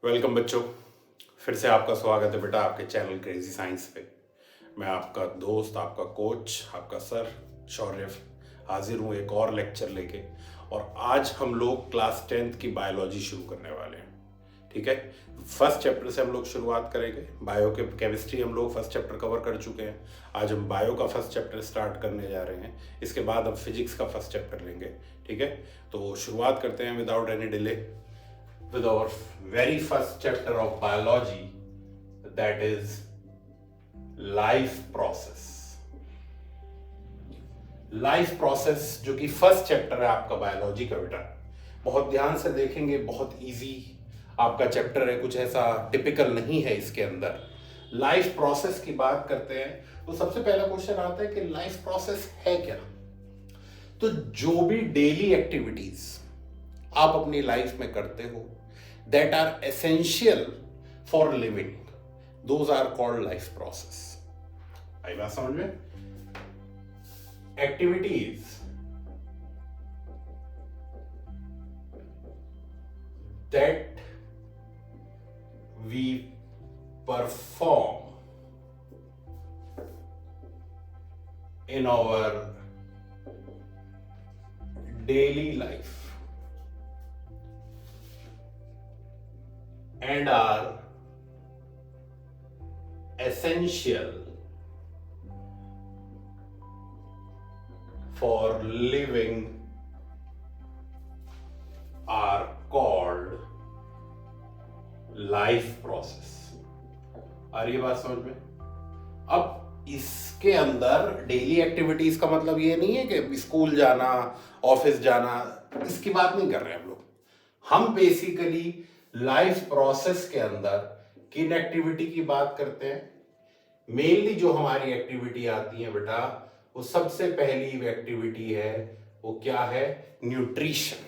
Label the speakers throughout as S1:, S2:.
S1: Welcome बच्चों। फिर से आपका स्वागत है बेटा आपके चैनल क्रेजी साइंस पे। मैं आपका दोस्त, आपका कोच, आपका सर शौर्य हाजिर हूँ एक और लेक्चर लेके। और आज हम लोग क्लास 10th की बायोलॉजी शुरू करने वाले हैं। ठीक है, फर्स्ट चैप्टर से हम लोग शुरुआत करेंगे। बायो के केमिस्ट्री हम लोग फर्स्ट चैप्टर कवर कर चुके हैं। आज हम बायो का फर्स्ट चैप्टर स्टार्ट करने जा रहे हैं। इसके बाद हम फिजिक्स का फर्स्ट चैप्टर लेंगे। ठीक है, तो शुरुआत करते हैं without any delay with our very first chapter of biology, that is life process. Life process जो कि फर्स्ट चैप्टर है आपका बायोलॉजी का बेटा, बहुत ध्यान से देखेंगे। बहुत इजी आपका चैप्टर है, कुछ ऐसा टिपिकल नहीं है इसके अंदर। लाइफ प्रोसेस की बात करते हैं तो सबसे पहला क्वेश्चन आता है कि लाइफ प्रोसेस है क्या। तो जो भी डेली एक्टिविटीज आप अपनी लाइफ में करते हो that are essential for living, those are called life process. आई बात समझ में? Activities that we perform in our daily life and are essential for living are called life process. आ रही है बात समझ में? अब इसके अंदर डेली एक्टिविटीज का मतलब ये नहीं है कि स्कूल जाना, ऑफिस जाना, इसकी बात नहीं कर रहे हम लोग। हम बेसिकली लाइफ प्रोसेस के अंदर किन एक्टिविटी की बात करते हैं। मेनली जो हमारी एक्टिविटी आती है बेटा, वो सबसे पहली एक्टिविटी है, वो क्या है? न्यूट्रिशन।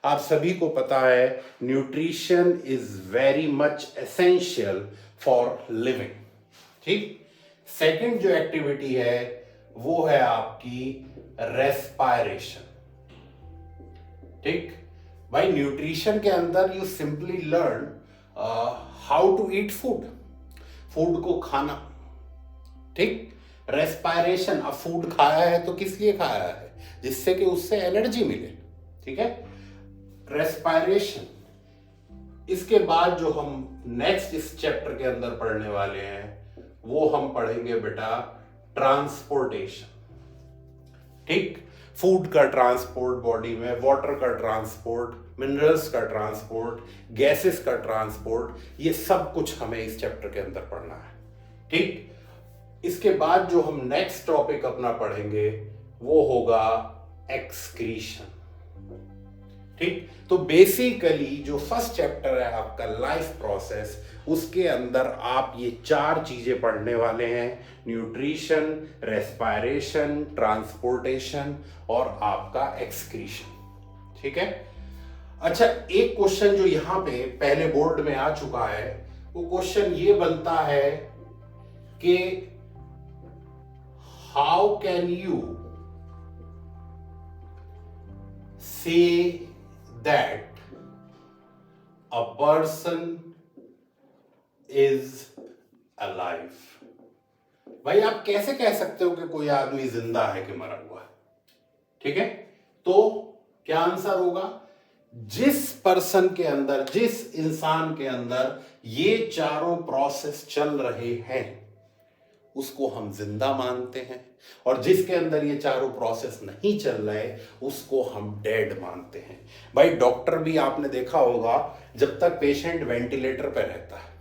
S1: आप सभी को पता है nutrition is very much essential for living. ठीक। सेकंड जो एक्टिविटी है वो है आपकी रेस्पायरेशन। ठीक। भाई न्यूट्रिशन के अंदर you simply learn how to eat food, food को खाना। ठीक। रेस्पायरेशन, अब फूड खाया है तो किस लिए खाया है? जिससे कि उससे एनर्जी मिले। ठीक है, रेस्पायरेशन। इसके बाद जो हम नेक्स्ट इस चैप्टर के अंदर पढ़ने वाले हैं वो हम पढ़ेंगे बेटा ट्रांसपोर्टेशन। ठीक। फूड का ट्रांसपोर्ट बॉडी में, वाटर का ट्रांसपोर्ट, मिनरल्स का ट्रांसपोर्ट, गैसेस का ट्रांसपोर्ट, ये सब कुछ हमें इस चैप्टर के अंदर पढ़ना है। ठीक। इसके बाद जो हम नेक्स्ट टॉपिक अपना पढ़ेंगे वो होगा एक्सक्रीशन। ठीक। तो बेसिकली जो फर्स्ट चैप्टर है आपका लाइफ प्रोसेस, उसके अंदर आप ये चार चीजें पढ़ने वाले हैं: न्यूट्रिशन, रेस्पायरेशन, ट्रांसपोर्टेशन और आपका एक्सक्रीशन। ठीक है। अच्छा, एक क्वेश्चन जो यहां पे पहले बोर्ड में आ चुका है, वो क्वेश्चन ये बनता है कि हाउ कैन यू से that a person is alive। भाई आप कैसे कह सकते हो कि कोई आदमी जिंदा है कि मरा हुआ है? ठीक है, तो क्या आंसर होगा? जिस पर्सन के अंदर, जिस इंसान के अंदर ये चारों प्रोसेस चल रहे हैं उसको हम जिंदा मानते हैं, और जिसके अंदर ये चारों प्रोसेस नहीं चल रहे उसको हम डेड मानते हैं। भाई डॉक्टर भी आपने देखा होगा, जब तक पेशेंट वेंटिलेटर पे रहता है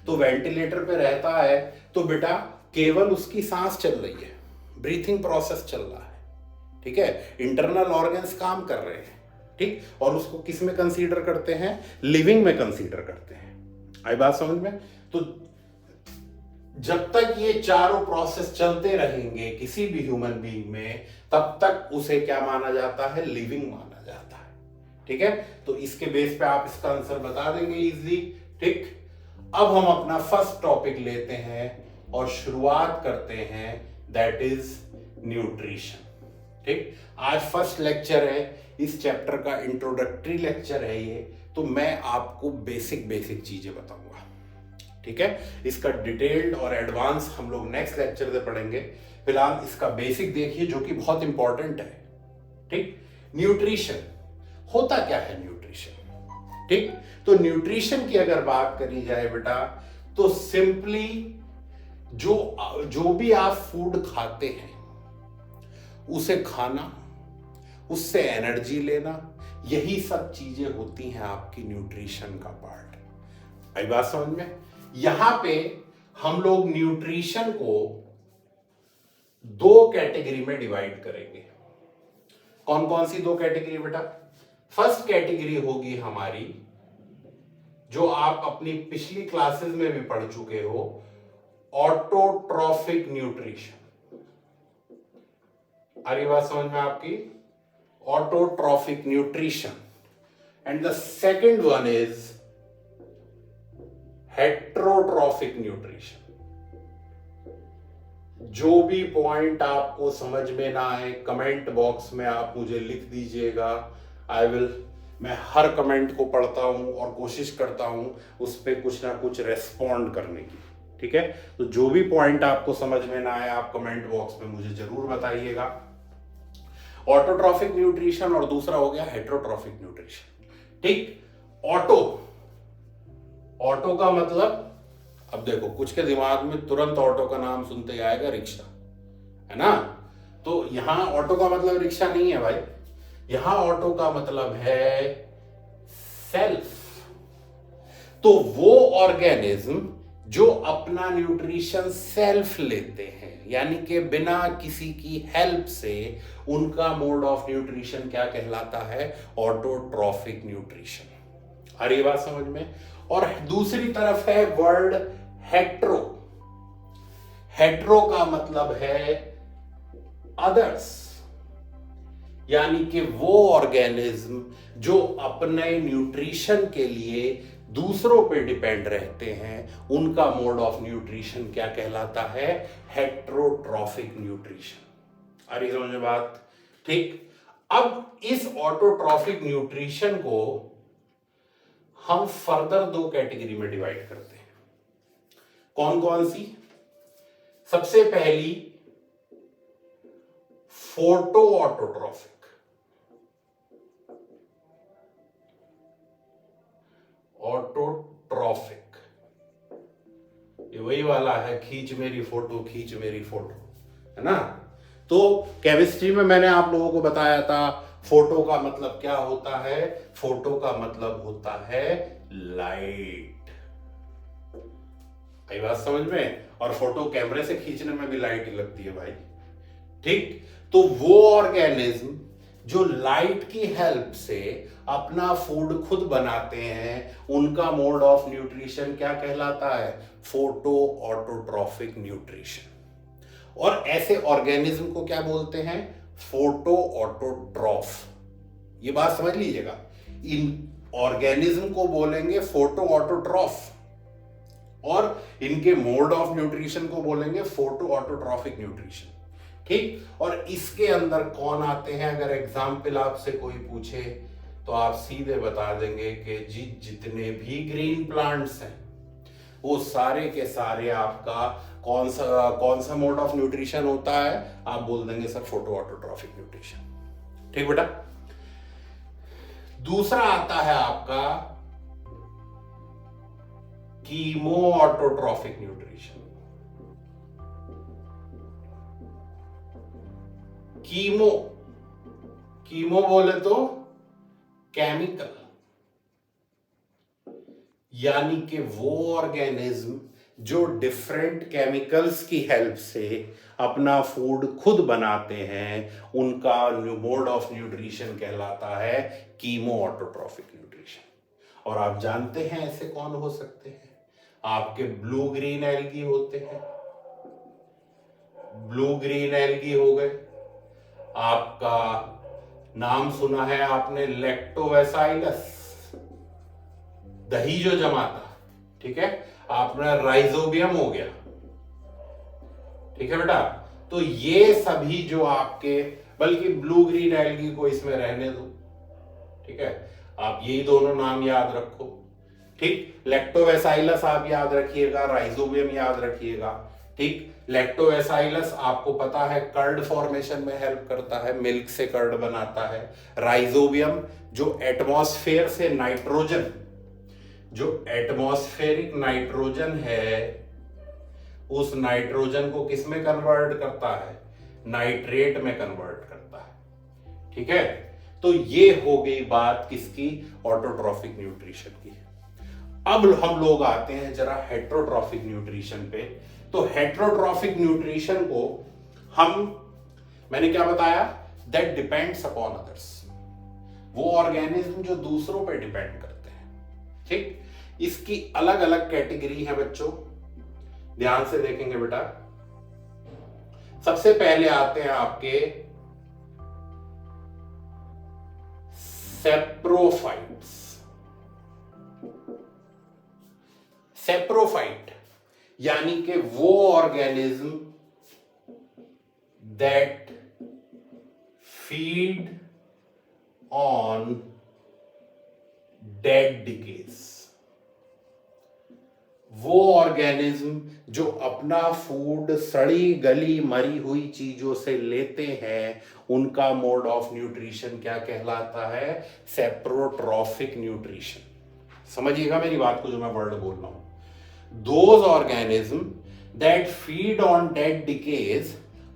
S1: तो वेंटिलेटर पे रहता है तो बेटा केवल उसकी सांस चल रही है, ब्रीथिंग प्रोसेस चल रहा है। ठीक है, इंटरनल ऑर्गन्स काम कर रहे हैं। ठीक, और उसको किस में कंसीडर करते हैं? लिविंग में कंसीडर करते हैं। आई बात समझ में? तो जब तक ये चारों प्रोसेस चलते रहेंगे किसी भी ह्यूमन बीइंग में, तब तक उसे क्या माना जाता है? लिविंग माना जाता है। ठीक है, तो इसके बेस पे आप इसका आंसर बता देंगे इजीली। ठीक, अब हम अपना फर्स्ट टॉपिक लेते हैं और शुरुआत करते हैं, दैट इज न्यूट्रिशन। ठीक, आज फर्स्ट लेक्चर है, इस चैप्टर का इंट्रोडक्टरी लेक्चर है ये। तो मैं आपको बेसिक बेसिक चीजें बताऊंगा, ठीक है। इसका डिटेल्ड और एडवांस हम लोग नेक्स्ट लेक्चर से पढ़ेंगे। फिलहाल इसका बेसिक देखिए जो कि बहुत इंपॉर्टेंट है, ठीक। न्यूट्रिशन होता क्या है, न्यूट्रिशन, ठीक। तो न्यूट्रिशन की अगर बात करी जाए बेटा, तो सिंपली जो भी आप फूड खाते हैं उसे खाना, उससे एनर्जी लेना, यही सब चीजें होती हैं आपकी न्यूट्रिशन का पार्ट। आई बात समझ में? यहां पे हम लोग न्यूट्रिशन को दो कैटेगरी में डिवाइड करेंगे। कौन कौन सी दो कैटेगरी बेटा? फर्स्ट कैटेगरी होगी हमारी, जो आप अपनी पिछली क्लासेस में भी पढ़ चुके हो, ऑटोट्रॉफिक न्यूट्रिशन। आ रही बात समझ में आपकी? Autotrophic nutrition. And the second one is heterotrophic nutrition. जो भी पॉइंट आपको समझ में ना आए, कमेंट बॉक्स में आप मुझे लिख दीजिएगा। मैं हर कमेंट को पढ़ता हूं और कोशिश करता हूं उस पर कुछ ना कुछ रेस्पॉन्ड करने की, ठीक है। तो जो भी पॉइंट आपको समझ में ना आए, आप कमेंट बॉक्स में मुझे जरूर बताइएगा। ऑटोट्रॉफिक न्यूट्रिशन और दूसरा हो गया हेट्रोट्रॉफिक न्यूट्रिशन, ठीक। ऑटो का मतलब, अब देखो कुछ के दिमाग में तुरंत ऑटो का नाम सुनते ही आएगा रिक्शा, है ना। तो यहां ऑटो का मतलब रिक्शा नहीं है भाई, यहां ऑटो का मतलब है सेल्फ। तो वो ऑर्गेनिज्म जो अपना न्यूट्रिशन सेल्फ लेते हैं, यानी कि बिना किसी की हेल्प से, उनका मोड ऑफ न्यूट्रिशन क्या कहलाता है? Autotrophic nutrition. आ रही बात समझ में? और दूसरी तरफ है वर्ड हेट्रो। हेट्रो का मतलब है अदर्स, यानी कि वो ऑर्गेनिज्म जो अपने न्यूट्रिशन के लिए दूसरों पे डिपेंड रहते हैं, उनका मोड ऑफ न्यूट्रिशन क्या कहलाता है? Heterotrophic nutrition. आ रही समझ में बात? ठीक। अब इस ऑटोट्रॉफिक न्यूट्रिशन को हम फर्दर दो कैटेगरी में डिवाइड करते हैं। कौन कौन सी? सबसे पहली फोटो ऑटोट्रॉफिक। ऑटोट्रॉफिक ये वही वाला है, खींच मेरी फोटो, खींच मेरी फोटो, है ना। तो केमिस्ट्री में मैंने आप लोगों को बताया था फोटो का मतलब क्या होता है। फोटो का मतलब होता है लाइट। आई बात समझ में? और फोटो कैमरे से खींचने में भी लाइट ही लगती है भाई, ठीक। तो वो ऑर्गेनिज्म जो लाइट की हेल्प से अपना फूड खुद बनाते हैं, उनका मोड ऑफ न्यूट्रिशन क्या कहलाता है? Photo autotrophic nutrition. और ऐसे ऑर्गेनिज्म को क्या बोलते हैं? Photo autotroph. ये बात समझ लीजिएगा, इन ऑर्गेनिज्म को बोलेंगे फोटो ऑटोट्रॉफ और इनके मोड ऑफ न्यूट्रिशन को बोलेंगे फोटो ऑटोट्रॉफिक न्यूट्रिशन, ठीक। और इसके अंदर कौन आते हैं? अगर एग्जाम्पल आपसे कोई पूछे तो आप सीधे बता देंगे कि जितने भी ग्रीन प्लांट्स हैं वो सारे के सारे आपका कौन सा मोड ऑफ न्यूट्रिशन होता है? आप बोल देंगे सर फोटो ऑटोट्रॉफिक न्यूट्रिशन, ठीक बेटा। दूसरा आता है आपका कीमो ऑटोट्रॉफिक न्यूट्रिशन। कीमो बोले तो केमिकल, यानी कि वो ऑर्गेनिज्म जो डिफरेंट केमिकल्स की हेल्प से अपना फूड खुद बनाते हैं, उनका मोड ऑफ न्यूट्रिशन कहलाता है कीमो ऑटोट्रॉफिक न्यूट्रिशन। और आप जानते हैं ऐसे कौन हो सकते हैं? आपके ब्लू ग्रीन एल्गी होते हैं, ब्लू ग्रीन एल्गी हो गए। आपका नाम सुना है आपने लैक्टोबैसिलस, दही जो जमाता, ठीक है। आपने राइजोबियम हो गया, ठीक है बेटा। तो ये सभी जो आपके, बल्कि ब्लू ग्रीन एल्गी को इसमें रहने दो, ठीक है। आप यही दोनों नाम याद रखो, ठीक। लैक्टोबैसिलस आप याद रखिएगा, राइजोबियम याद रखिएगा, ठीक। लैक्टोबैसिलस आपको पता है कर्ड फॉर्मेशन में हेल्प करता है, मिल्क से कर्ड बनाता है। राइजोबियम जो एटमॉस्फेयर से नाइट्रोजन, जो एटमॉस्फेरिक नाइट्रोजन है, उस नाइट्रोजन को किस में कन्वर्ट करता है, नाइट्रेट में कन्वर्ट करता है, ठीक है। तो ये हो गई बात किसकी, ऑटोट्रॉफिक न्यूट्रिशन की। अब हम लोग आते हैं जरा हेट्रोट्रॉफिक न्यूट्रिशन पे। तो हेट्रोट्रॉफिक न्यूट्रिशन को मैंने क्या बताया, दैट डिपेंड्स अपॉन अदर्स, वो ऑर्गेनिज्म जो दूसरों पे डिपेंड करते हैं, ठीक। इसकी अलग अलग कैटेगरी है बच्चों, ध्यान से देखेंगे बेटा। सबसे पहले आते हैं आपके सेप्रोफाइट्स। सेप्रोफाइट यानी कि वो organism that feed on dead decays, वो ऑर्गेनिज्म जो अपना फूड सड़ी गली मरी हुई चीजों से लेते हैं, उनका मोड ऑफ न्यूट्रिशन क्या कहलाता है, सेप्रोट्रॉफिक न्यूट्रिशन। समझिएगा मेरी बात को जो मैं वर्ड बोल रहा हूं। Those organisms that feed on dead decays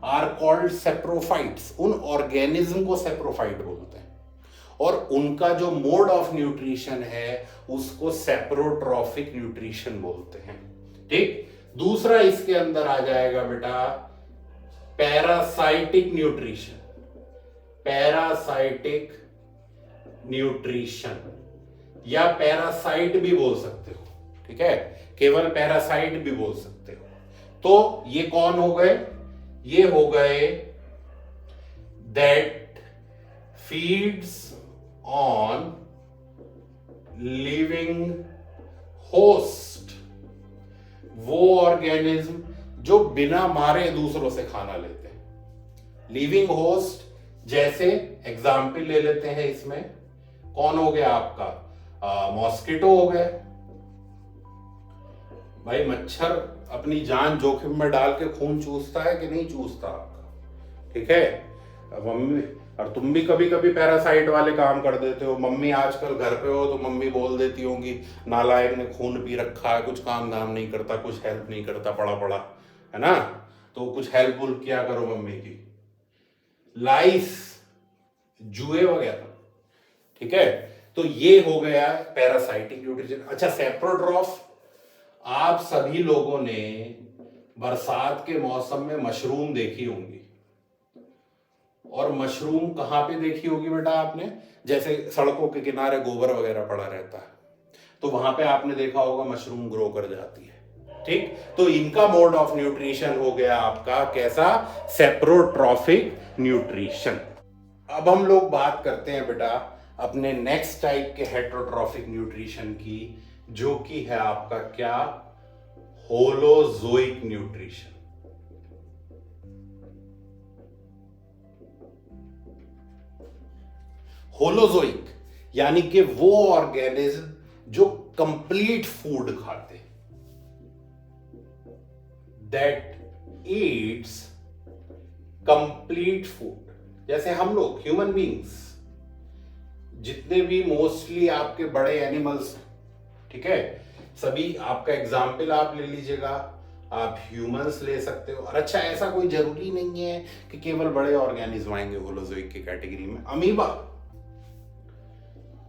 S1: are called saprophytes. उन ऑर्गेनिज्म को सेप्रोफाइट बोलते हैं, और उनका जो मोड ऑफ न्यूट्रिशन है उसको सेप्रोट्रॉफिक न्यूट्रिशन बोलते हैं, ठीक। दूसरा इसके अंदर आ जाएगा बेटा पैरासाइटिक न्यूट्रिशन। पैरासाइटिक न्यूट्रिशन या पैरासाइट भी बोल सकते हो, ठीक है, केवल पैरासाइट भी बोल सकते हो। तो ये कौन हो गए, ये हो गए that feeds on living host, वो ऑर्गेनिज्म जो बिना मारे दूसरों से खाना लेते हैं। लिविंग होस्ट जैसे एग्जाम्पल ले लेते हैं, इसमें कौन हो गया आपका, मॉस्किटो हो गए। भाई मच्छर अपनी जान जोखिम में डाल के खून चूसता है कि नहीं चूसता आपका, ठीक है। अब मम्मी और तुम भी कभी कभी पैरासाइट वाले काम कर देते हो। मम्मी आजकल घर पे हो तो मम्मी बोल देती होंगी नालायक ने खून पी रखा है, कुछ काम धाम नहीं करता, कुछ हेल्प नहीं करता, पड़ा पड़ा है ना, तो कुछ हेल्प वुल्प किया करो मम्मी की। लाइस, जुए वगैरह, ठीक है। तो ये हो गया पैरासाइटिक न्यूट्रिशन। अच्छा, सेप्रोट्रॉफ, आप सभी लोगों ने बरसात के मौसम में मशरूम देखी होंगी, और मशरूम कहां पे देखी होगी बेटा आपने, जैसे सड़कों के किनारे गोबर वगैरह पड़ा रहता है, तो वहां पे आपने देखा होगा मशरूम ग्रो कर जाती है, ठीक। तो इनका मोड ऑफ न्यूट्रिशन हो गया आपका कैसा, सेप्रोट्रॉफिक न्यूट्रिशन। अब हम लोग बात करते हैं बेटा अपने नेक्स्ट टाइप के हेट्रोट्रॉफिक न्यूट्रिशन की, जो कि है आपका क्या, होलोजोइक न्यूट्रिशन। होलोजोइक यानी कि वो ऑर्गेनिज्म जो कंप्लीट फूड खाते, दैट ईट्स कंप्लीट फूड। जैसे हम लोग ह्यूमन बींग्स, जितने भी मोस्टली आपके बड़े एनिमल्स, ठीक है, सभी आपका एग्जाम्पल आप ले लीजिएगा, आप ह्यूमंस ले सकते हो। और अच्छा, ऐसा कोई जरूरी नहीं है कि केवल बड़े ऑर्गेनिज्म आएंगे होलोजोइक की कैटेगरी में।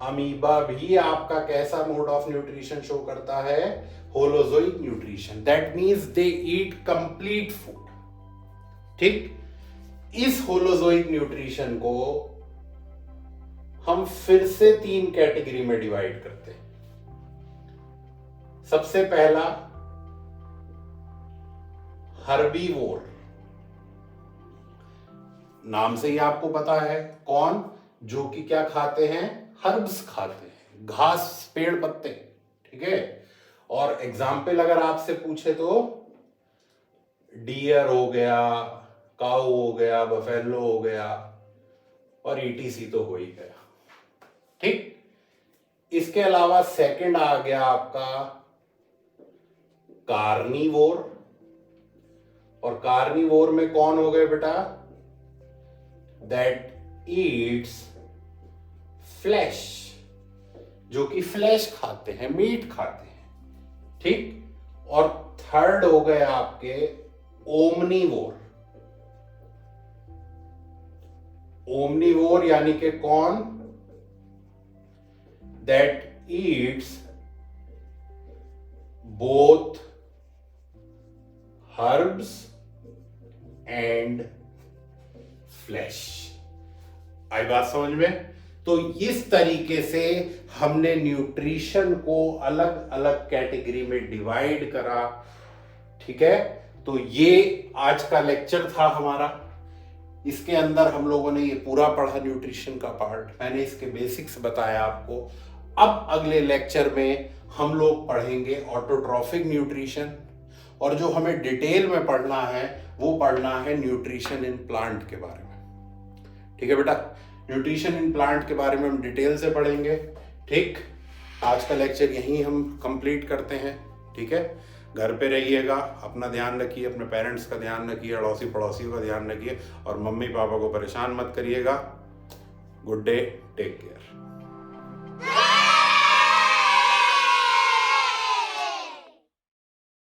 S1: अमीबा भी आपका कैसा मोड ऑफ न्यूट्रिशन शो करता है, holozoic nutrition. That means they eat complete food, ठीक। इस होलोजोइक न्यूट्रिशन को हम फिर से 3 कैटेगरी में डिवाइड करते हैं। सबसे पहला हर्बीवोर, नाम से ही आपको पता है कौन, जो कि क्या खाते हैं, हर्ब्स खाते हैं, घास, पेड़ पत्ते, ठीक है। और एग्जाम्पल अगर आपसे पूछे तो डियर हो गया, काऊ हो गया, बफेलो हो गया, और ईटीसी तो हो ही गया, ठीक। इसके अलावा सेकंड आ गया आपका कार्निवोर, और कार्निवोर में कौन हो गए बेटा? दैट ईट्स फ्लैश, जो कि फ्लैश खाते हैं, मीट खाते हैं, ठीक। और थर्ड हो गए आपके ओमनीवोर। ओमनीवोर यानी कि कौन? That eats both herbs and flesh. आई बात समझ में? तो इस तरीके से हमने न्यूट्रिशन को अलग अलग कैटेगरी में डिवाइड करा, ठीक है। तो ये आज का लेक्चर था हमारा। इसके अंदर हम लोगों ने ये पूरा पढ़ा न्यूट्रिशन का पार्ट, मैंने इसके बेसिक्स बताया आपको। अब अगले लेक्चर में हम लोग पढ़ेंगे ऑटोट्रॉफिक न्यूट्रिशन, और जो हमें डिटेल में पढ़ना है वो पढ़ना है न्यूट्रिशन इन प्लांट के बारे में, ठीक है बेटा। न्यूट्रिशन इन प्लांट के बारे में हम डिटेल से पढ़ेंगे, ठीक। आज का लेक्चर यहीं हम कंप्लीट करते हैं, ठीक है। घर पे रहिएगा, अपना ध्यान रखिए, अपने पेरेंट्स का ध्यान रखिए, अड़ोसी पड़ोसियों का ध्यान रखिए, और मम्मी पापा को परेशान मत करिएगा। Good day, take care.